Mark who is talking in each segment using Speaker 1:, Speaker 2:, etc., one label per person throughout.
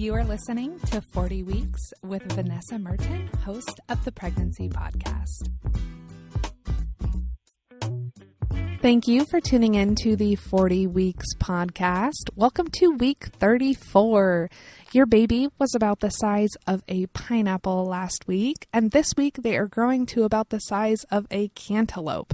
Speaker 1: You are listening to 40 Weeks with Vanessa Merton, host of the Pregnancy Podcast. Thank you for tuning in to the 40 Weeks podcast. Welcome to week 34. Your baby was about the size of a pineapple last week, and this week they are growing to about the size of a cantaloupe.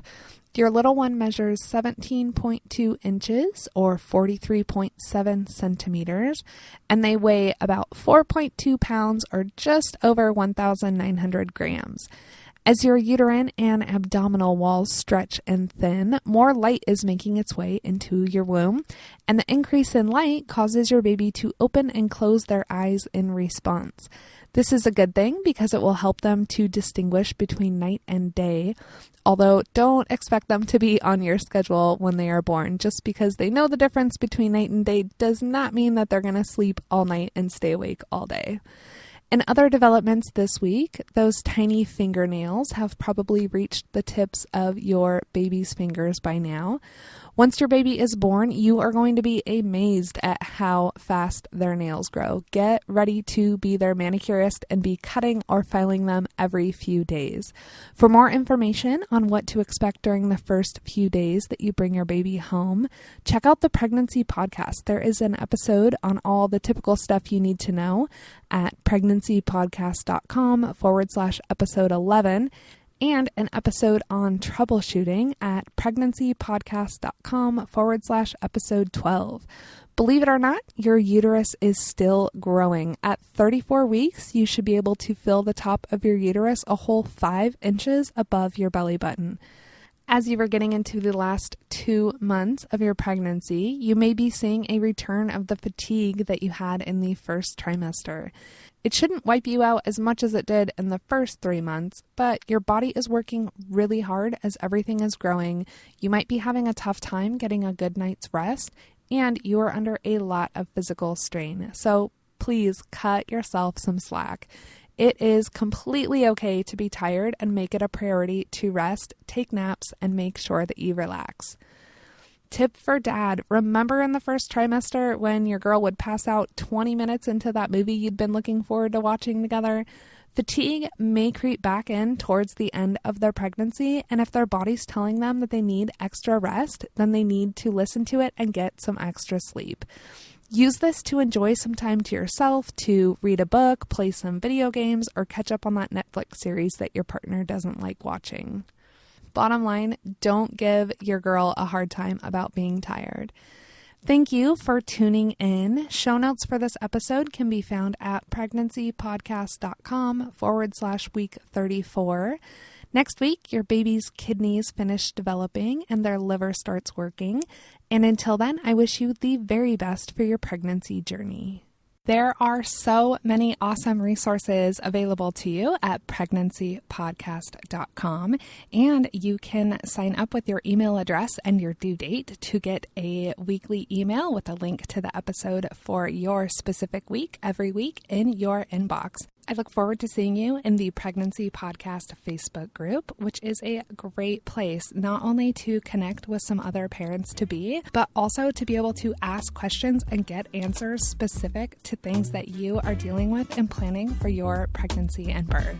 Speaker 1: Your little one measures 17.2 inches or 43.7 centimeters, and they weigh about 4.2 pounds or just over 1,900 grams. As your uterine and abdominal walls stretch and thin, more light is making its way into your womb, and the increase in light causes your baby to open and close their eyes in response. This is a good thing because it will help them to distinguish between night and day, although don't expect them to be on your schedule when they are born. Just because they know the difference between night and day does not mean that they're going to sleep all night and stay awake all day. In other developments this week, those tiny fingernails have probably reached the tips of your baby's fingers by now. Once your baby is born, you are going to be amazed at how fast their nails grow. Get ready to be their manicurist and be cutting or filing them every few days. For more information on what to expect during the first few days that you bring your baby home, check out the Pregnancy Podcast. There is an episode on all the typical stuff you need to know at pregnancypodcast.com/episode 11. And an episode on troubleshooting at pregnancypodcast.com/episode 12. Believe it or not, your uterus is still growing. At 34 weeks, you should be able to fill the top of your uterus a whole 5 inches above your belly button. As you are getting into the last 2 months of your pregnancy, you may be seeing a return of the fatigue that you had in the first trimester. It shouldn't wipe you out as much as it did in the first 3 months, but your body is working really hard as everything is growing. You might be having a tough time getting a good night's rest, and you are under a lot of physical strain. So please cut yourself some slack. It is completely okay to be tired and make it a priority to rest, take naps, and make sure that you relax. Tip for dad, remember in the first trimester when your girl would pass out 20 minutes into that movie you'd been looking forward to watching together? Fatigue may creep back in towards the end of their pregnancy, and if their body's telling them that they need extra rest, then they need to listen to it and get some extra sleep. Use this to enjoy some time to yourself, to read a book, play some video games, or catch up on that Netflix series that your partner doesn't like watching. Bottom line, don't give your girl a hard time about being tired. Thank you for tuning in. Show notes for this episode can be found at pregnancypodcast.com/week 34. Next week, your baby's kidneys finish developing and their liver starts working. And until then, I wish you the very best for your pregnancy journey. There are so many awesome resources available to you at pregnancypodcast.com, and you can sign up with your email address and your due date to get a weekly email with a link to the episode for your specific week every week in your inbox. I look forward to seeing you in the Pregnancy Podcast Facebook group, which is a great place not only to connect with some other parents-to-be, but also to be able to ask questions and get answers specific to things that you are dealing with and planning for your pregnancy and birth.